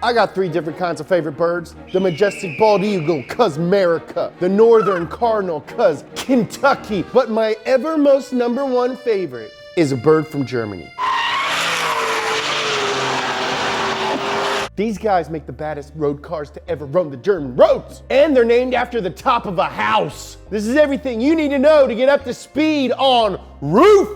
I got 3 different kinds of favorite birds. The majestic bald eagle, 'cause America. The northern cardinal, 'cause Kentucky. But my ever most #1 favorite is a bird from Germany. These guys make the baddest road cars to ever roam the German roads. And they're named after the top of a house. This is everything you need to know to get up to speed on RUF.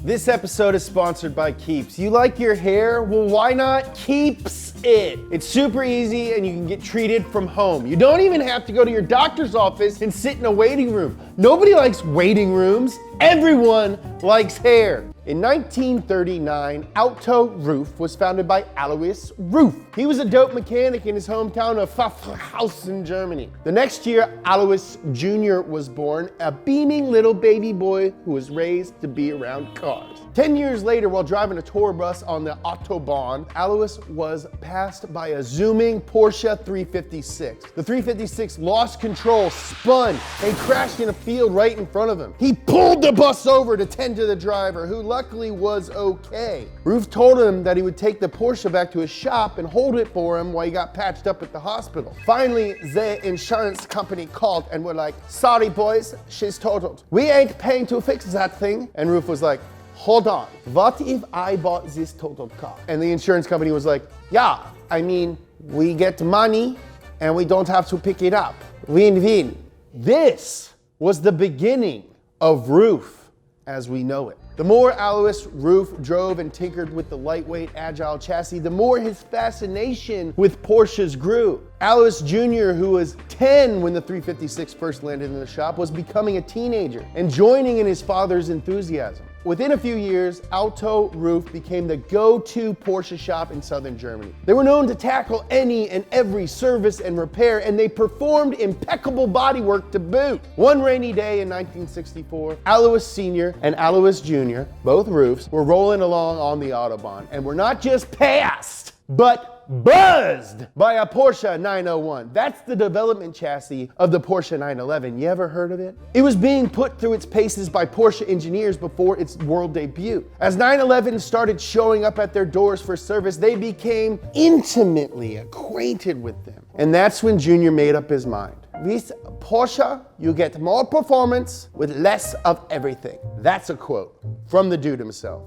This episode is sponsored by Keeps. You like your hair? Well, why not Keeps it? It's super easy and you can get treated from home. You don't even have to go to your doctor's office and sit in a waiting room. Nobody likes waiting rooms. Everyone likes hair. In 1939, Auto RUF was founded by Alois RUF. He was a dope mechanic in his hometown of Pfaffenhausen, Germany. The next year, Alois Jr. was born, a beaming little baby boy who was raised to be around cars. 10 years later, while driving a tour bus on the Autobahn, Alois was passed by a zooming Porsche 356. The 356 lost control, spun, and crashed in a field right in front of him. He pulled the bus over to tend to the driver, who luckily was okay. RUF told him that he would take the Porsche back to his shop and hold it for him while he got patched up at the hospital. Finally, the insurance company called and were like, "Sorry boys, she's totaled. We ain't paying to fix that thing." And RUF was like, "Hold on, what if I bought this totaled car?" And the insurance company was like, "Yeah, I mean, we get money and we don't have to pick it up. Win-win." This was the beginning of RUF as we know it. The more Alois RUF drove and tinkered with the lightweight, agile chassis, the more his fascination with Porsches grew. Alois Jr., who was 10 when the 356 first landed in the shop, was becoming a teenager and joining in his father's enthusiasm. Within a few years, Auto RUF became the go-to Porsche shop in southern Germany. They were known to tackle any and every service and repair, and they performed impeccable bodywork to boot. One rainy day in 1964, Alois Sr. and Alois Jr., both RUFs, were rolling along on the Autobahn and were not just passed, but buzzed by a Porsche 901. That's the development chassis of the Porsche 911. You ever heard of it? It was being put through its paces by Porsche engineers before its world debut. As 911 started showing up at their doors for service, they became intimately acquainted with them. And that's when Junior made up his mind. With Porsche, you get more performance with less of everything. That's a quote from the dude himself.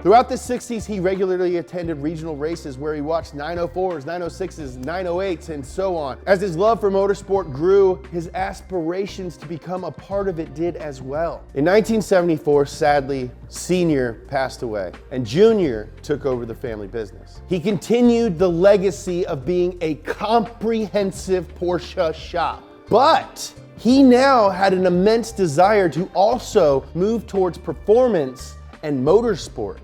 Throughout the 60s, he regularly attended regional races where he watched 904s, 906s, 908s, and so on. As his love for motorsport grew, his aspirations to become a part of it did as well. In 1974, sadly, Senior passed away, and Junior took over the family business. He continued the legacy of being a comprehensive Porsche shop, but he now had an immense desire to also move towards performance and motorsport.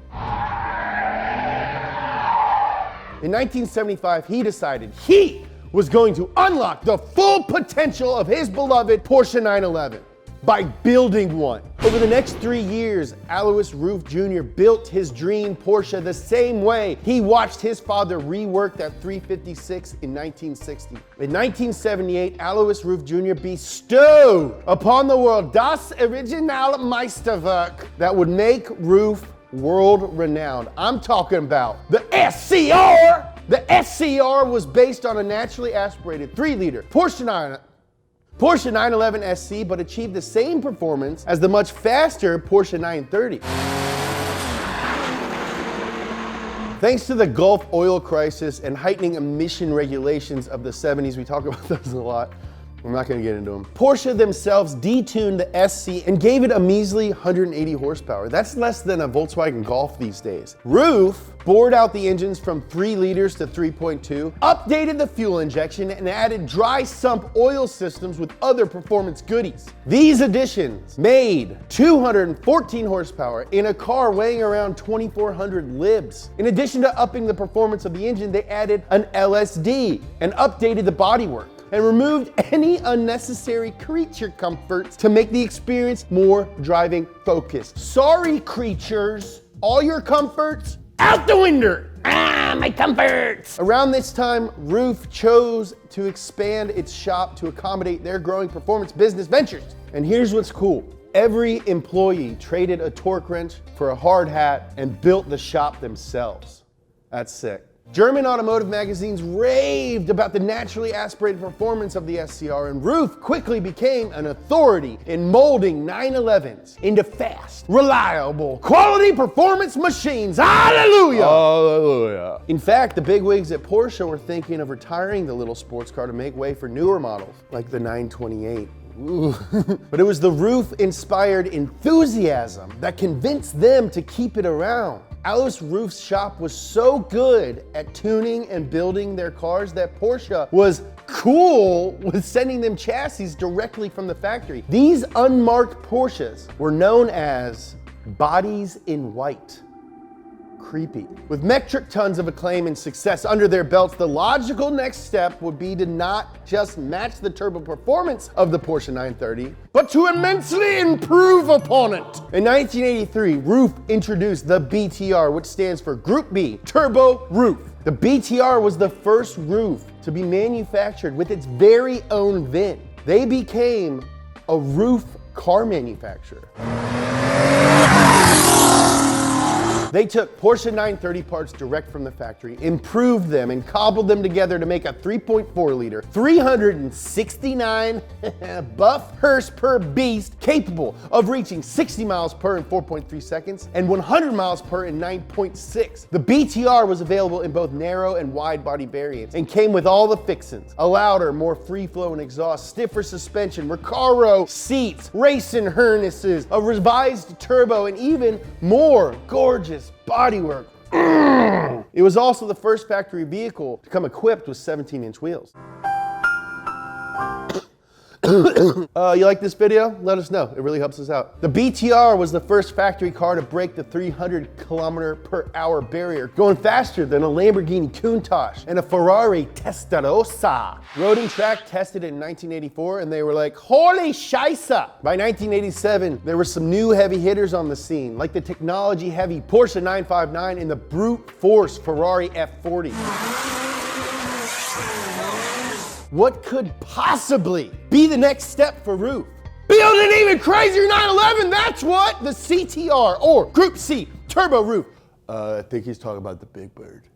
In 1975, he decided he was going to unlock the full potential of his beloved Porsche 911 by building one. Over the next 3 years, Alois RUF Jr. built his dream Porsche the same way he watched his father rework that 356 in 1960. In 1978, Alois RUF Jr. bestowed upon the world das Original Meisterwerk that would make RUF world-renowned. I'm talking about the SCR! The SCR was based on a naturally aspirated 3-liter Porsche 911 SC, but achieved the same performance as the much faster Porsche 930. Thanks to the Gulf oil crisis and heightening emission regulations of the 70s, we talk about those a lot. I'm not going to get into them. Porsche themselves detuned the SC and gave it a measly 180 horsepower. That's less than a Volkswagen Golf these days. RUF bored out the engines from 3 liters to 3.2, updated the fuel injection, and added dry sump oil systems with other performance goodies. These additions made 214 horsepower in a car weighing around 2,400 libs. In addition to upping the performance of the engine, they added an LSD and updated the bodywork and removed any unnecessary creature comforts to make the experience more driving focused. Sorry, creatures, all your comforts out the window. My comforts. Around this time, RUF chose to expand its shop to accommodate their growing performance business ventures. And here's what's cool. every employee traded a torque wrench for a hard hat and built the shop themselves. That's sick. German automotive magazines raved about the naturally aspirated performance of the SCR, and RUF quickly became an authority in molding 911s into fast, reliable, quality performance machines. Hallelujah! Hallelujah. In fact, the bigwigs at Porsche were thinking of retiring the little sports car to make way for newer models, like the 928. Ooh. But it was the RUF-inspired enthusiasm that convinced them to keep it around. Alice Roof's shop was so good at tuning and building their cars that Porsche was cool with sending them chassis directly from the factory. These unmarked Porsches were known as bodies in white. Creepy. With metric tons of acclaim and success under their belts, the logical next step would be to not just match the turbo performance of the Porsche 930, but to immensely improve upon it. In 1983, RUF introduced the BTR, which stands for Group B, Turbo RUF. The BTR was the first RUF to be manufactured with its very own VIN. They became a RUF car manufacturer. They took Porsche 930 parts direct from the factory, improved them, and cobbled them together to make a 3.4 liter, 369 buff horsepower beast capable of reaching 60 miles per in 4.3 seconds and 100 miles per in 9.6. The BTR was available in both narrow and wide body variants and came with all the fixins: a louder, more free-flowing exhaust, stiffer suspension, Recaro seats, racing harnesses, a revised turbo, and even more gorgeous bodywork. It was also the first factory vehicle to come equipped with 17-inch wheels. You like this video? Let us know. It really helps us out. The BTR was the first factory car to break the 300km/h barrier, going faster than a Lamborghini Countach and a Ferrari Testarossa. Road and Track tested it in 1984, and they were like, holy scheisse! By 1987, there were some new heavy hitters on the scene, like the technology-heavy Porsche 959 and the brute force Ferrari F40. What could possibly be the next step for RUF? Build an even crazier 911, that's what! The CTR, or Group C, Turbo RUF. I think he's talking about the Big Bird.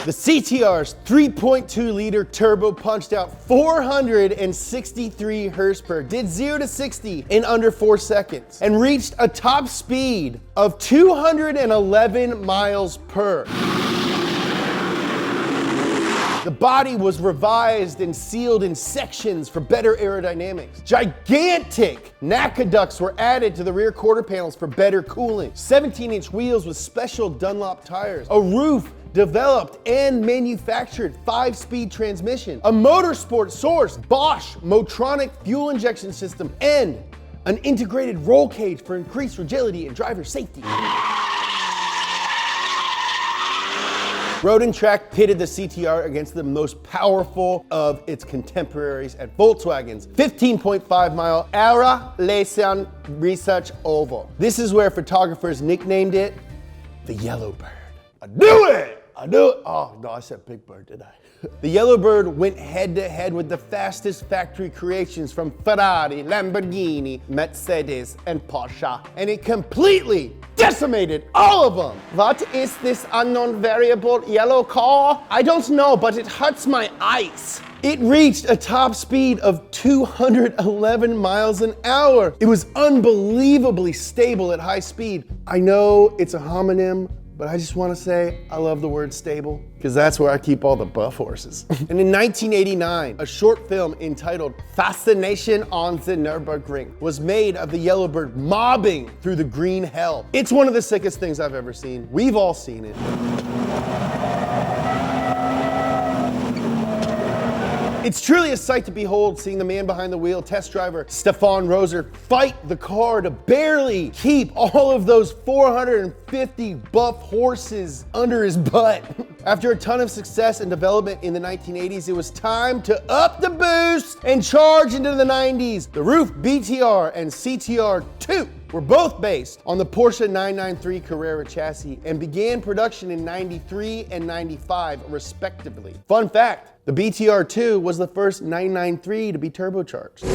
The CTR's 3.2 liter turbo punched out 463 horsepower, did 0 to 60 in under 4 seconds, and reached a top speed of 211 miles per. The body was revised and sealed in sections for better aerodynamics. Gigantic NACA ducts were added to the rear quarter panels for better cooling. 17-inch wheels with special Dunlop tires. A RUF developed and manufactured 5-speed transmission. A motorsport source, Bosch Motronic fuel injection system, and an integrated roll cage for increased agility and driver safety. Road and Track pitted the CTR against the most powerful of its contemporaries at Volkswagen's 15.5-mile Ara Lesan Research Oval. This is where photographers nicknamed it the Yellowbird. I knew it! I knew it! Oh, no, I said Big Bird, did I? The Yellowbird went head-to-head with the fastest factory creations from Ferrari, Lamborghini, Mercedes, and Porsche, and it completely decimated all of them. What is this unknown variable yellow car? I don't know, but it hurts my eyes. It reached a top speed of 211 miles an hour. It was unbelievably stable at high speed. I know it's a homonym, but I just want to say I love the word stable because that's where I keep all the buff horses. And in 1989, a short film entitled Fascination on the Nürburgring was made of the Yellowbird mobbing through the green hell. It's one of the sickest things I've ever seen. We've all seen it. It's truly a sight to behold, seeing the man behind the wheel, test driver Stefan Roser, fight the car to barely keep all of those 450 buff horses under his butt. After a ton of success and development in the 1980s, it was time to up the boost and charge into the 90s. The RUF BTR and CTR 2 were both based on the Porsche 993 Carrera chassis and began production in 93 and 95 respectively. Fun fact, the BTR2 was the first 993 to be turbocharged.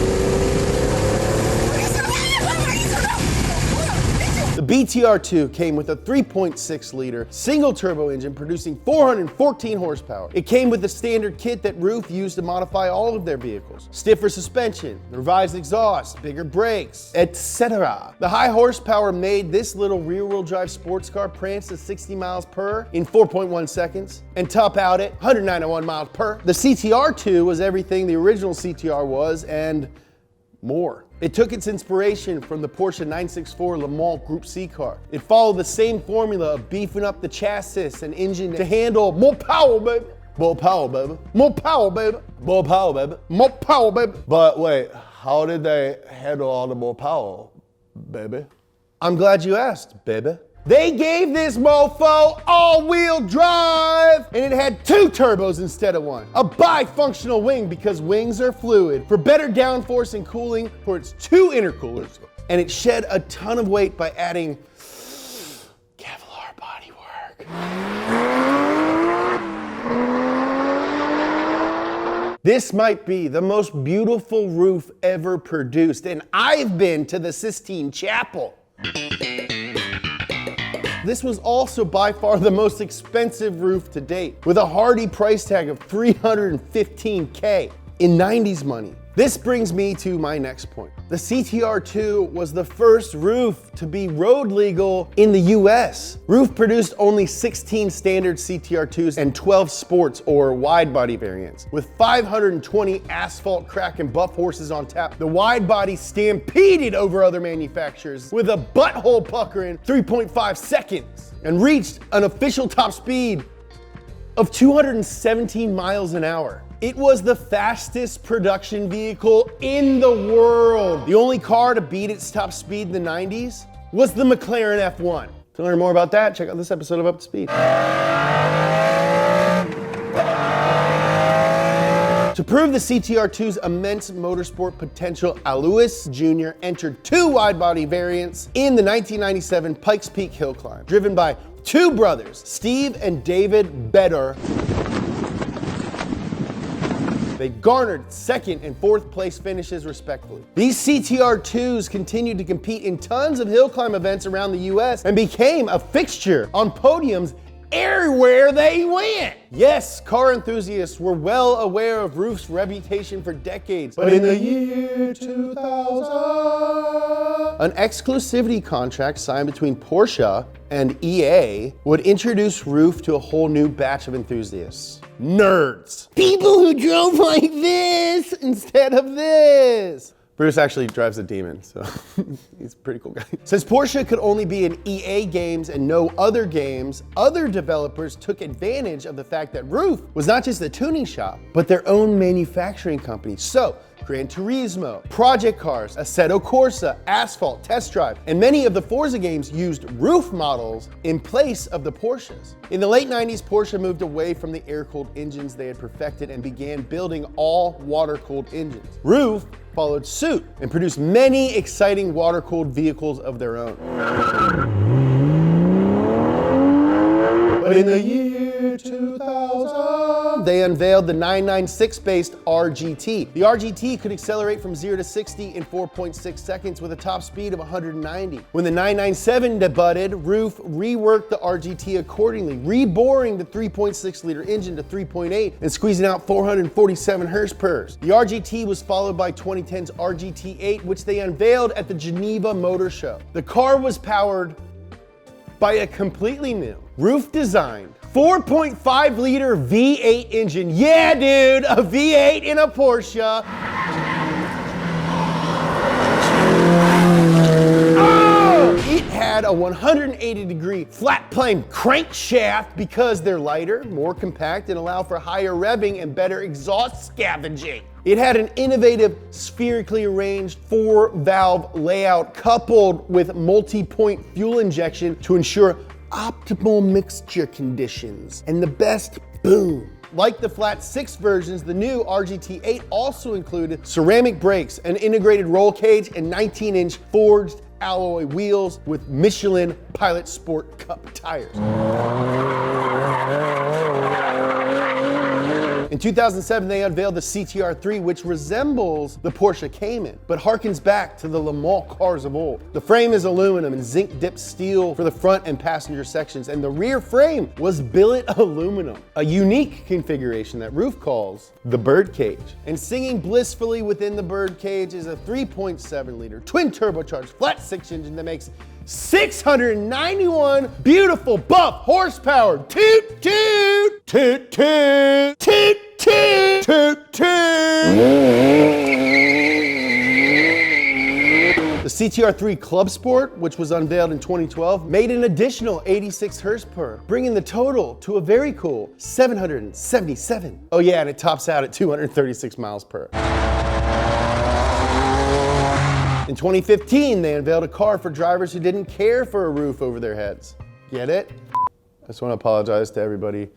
The BTR2 came with a 3.6-liter single turbo engine producing 414 horsepower. It came with the standard kit that RUF used to modify all of their vehicles. Stiffer suspension, revised exhaust, bigger brakes, etc. The high horsepower made this little rear-wheel drive sports car prance at 60 miles per in 4.1 seconds and top out at 191 miles per. The CTR2 was everything the original CTR was and more. It took its inspiration from the Porsche 964 Le Mans Group C car. It followed the same formula of beefing up the chassis and engine to handle more power, baby. More power, baby. More power, baby. More power, baby. More power, baby. But wait, how did they handle all the more power, baby? I'm glad you asked, baby. They gave this mofo all-wheel drive, and it had 2 turbos instead of 1. A bifunctional wing because wings are fluid, for better downforce and cooling for its 2 intercoolers. And it shed a ton of weight by adding Kevlar bodywork. This might be the most beautiful roof ever produced, and I've been to the Sistine Chapel. This was also by far the most expensive roof to date, with a hardy price tag of $315K in 90s money. This brings me to my next point. The CTR2 was the first roof to be road legal in the US. RUF produced only 16 standard CTR2s and 12 sports or wide body variants. With 520 asphalt crack and buff horses on tap, the wide body stampeded over other manufacturers with a butthole pucker in 3.5 seconds and reached an official top speed of 217 miles an hour. It was the fastest production vehicle in the world. The only car to beat its top speed in the 90s was the McLaren F1. To learn more about that, check out this episode of Up to Speed. To prove the CTR2's immense motorsport potential, Alois Jr. entered 2 wide-body variants in the 1997 Pikes Peak Hill Climb, driven by 2 brothers, Steve and David Bedder. They garnered 2nd and 4th place finishes respectively. These CTR2s continued to compete in tons of hill climb events around the US and became a fixture on podiums everywhere they went. Yes, car enthusiasts were well aware of RUF's reputation for decades, but in the year 2000, an exclusivity contract signed between Porsche and EA would introduce RUF to a whole new batch of enthusiasts. Nerds. People who drove like this instead of this. Bruce actually drives a Demon, so he's a pretty cool guy. Since Porsche could only be in EA games and no other games, other developers took advantage of the fact that RUF was not just a tuning shop, but their own manufacturing company. So, Gran Turismo, Project Cars, Assetto Corsa, Asphalt, Test Drive, and many of the Forza games used RUF models in place of the Porsches. In the late 90s, Porsche moved away from the air-cooled engines they had perfected and began building all water-cooled engines. RUF followed suit and produced many exciting water-cooled vehicles of their own. But in the year 2000, they unveiled the 996-based RGT. The RGT could accelerate from 0 to 60 in 4.6 seconds with a top speed of 190. When the 997 debuted, RUF reworked the RGT accordingly, reboring the 3.6-liter engine to 3.8 and squeezing out 447 horsepower. The RGT was followed by 2010's RGT8, which they unveiled at the Geneva Motor Show. The car was powered by a completely new, RUF-designed 4.5-liter V8 engine. Yeah, dude, a V8 in a Porsche. Oh! It had a 180-degree flat plane crankshaft because they're lighter, more compact, and allow for higher revving and better exhaust scavenging. It had an innovative, spherically arranged 4-valve layout coupled with multi-point fuel injection to ensure optimal mixture conditions. And the best, boom, Like the flat 6 versions, the new RGT8 also included ceramic brakes, an integrated roll cage, and 19-inch forged alloy wheels with Michelin Pilot Sport Cup tires. In 2007, they unveiled the CTR3, which resembles the Porsche Cayman, but harkens back to the Le Mans cars of old. The frame is aluminum and zinc-dipped steel for the front and passenger sections, and the rear frame was billet aluminum, a unique configuration that RUF calls the birdcage. And singing blissfully within the birdcage is a 3.7-liter twin-turbocharged flat-6 engine that makes 691 beautiful buff horsepower. Toot toot, toot toot, toot toot, toot toot. The CTR3 Club Sport, which was unveiled in 2012, made an additional 86 horsepower, bringing the total to a very cool 777. Oh yeah, and it tops out at 236 miles per hour. In 2015, they unveiled a car for drivers who didn't care for a roof over their heads. Get it? I just want to apologize to everybody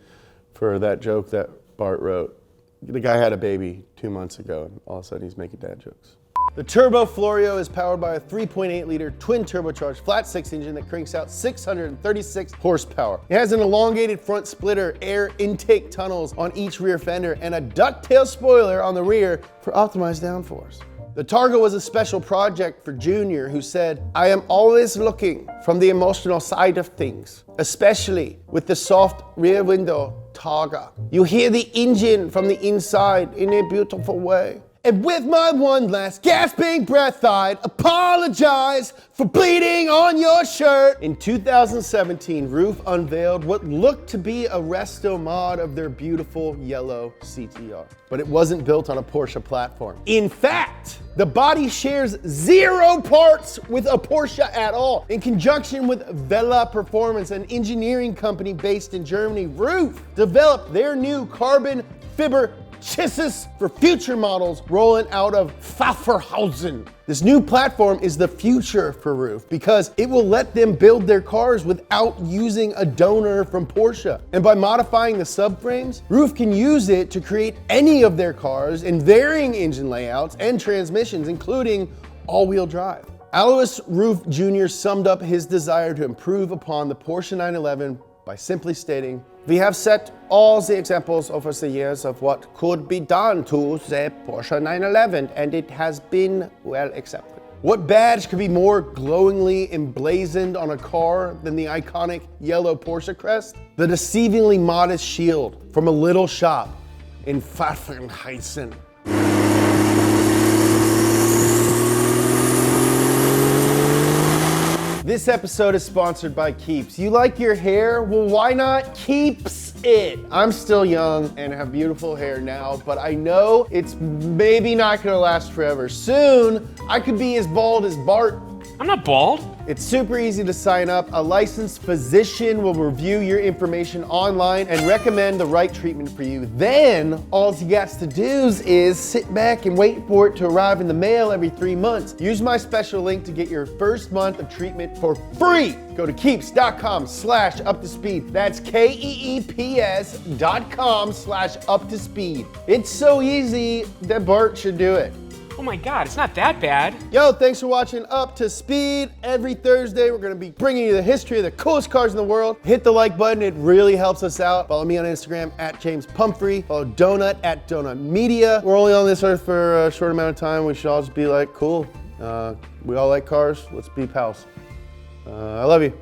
for that joke that Bart wrote. The guy had a baby 2 months ago, and all of a sudden he's making dad jokes. The Turbo Florio is powered by a 3.8-liter twin-turbocharged flat-6 engine that cranks out 636 horsepower. It has an elongated front splitter, air intake tunnels on each rear fender, and a ducktail spoiler on the rear for optimized downforce. The Targa was a special project for Junior, who said, "I am always looking from the emotional side of things, especially with the soft rear window Targa. You hear the engine from the inside in a beautiful way." And with my one last gasping breath, I'd apologize for bleeding on your shirt. In 2017, RUF unveiled what looked to be a resto mod of their beautiful yellow CTR. But it wasn't built on a Porsche platform. In fact, the body shares 0 parts with a Porsche at all. In conjunction with Vela Performance, an engineering company based in Germany, RUF developed their new carbon fiber chassis for future models rolling out of Pfafferhausen. This new platform is the future for RUF because it will let them build their cars without using a donor from Porsche. And by modifying the subframes, RUF can use it to create any of their cars in varying engine layouts and transmissions, including all-wheel drive. Alois RUF Jr. summed up his desire to improve upon the Porsche 911 by simply stating, "We have set all the examples over the years of what could be done to the Porsche 911, and it has been well accepted." What badge could be more glowingly emblazoned on a car than the iconic yellow Porsche crest? The deceivingly modest shield from a little shop in Pfafferhausen. This episode is sponsored by Keeps. You like your hair? Well, why not Keeps it? I'm still young and have beautiful hair now, but I know it's maybe not gonna last forever. Soon, I could be as bald as Bart. I'm not bald. It's super easy to sign up. A licensed physician will review your information online and recommend the right treatment for you. Then, all you got to do is sit back and wait for it to arrive in the mail every 3 months. Use my special link to get your first month of treatment for free. Go to keeps.com/up-to-speed. That's KEEPS.com/up-to-speed. It's so easy that Bart should do it. Oh my God, it's not that bad. Yo, thanks for watching Up to Speed. Every Thursday, we're gonna be bringing you the history of the coolest cars in the world. Hit the like button, it really helps us out. Follow me on Instagram at James Pumphrey. Follow Donut at Donut Media. We're only on this earth for a short amount of time. We should all just be like, cool. We all like cars, let's be pals. I love you.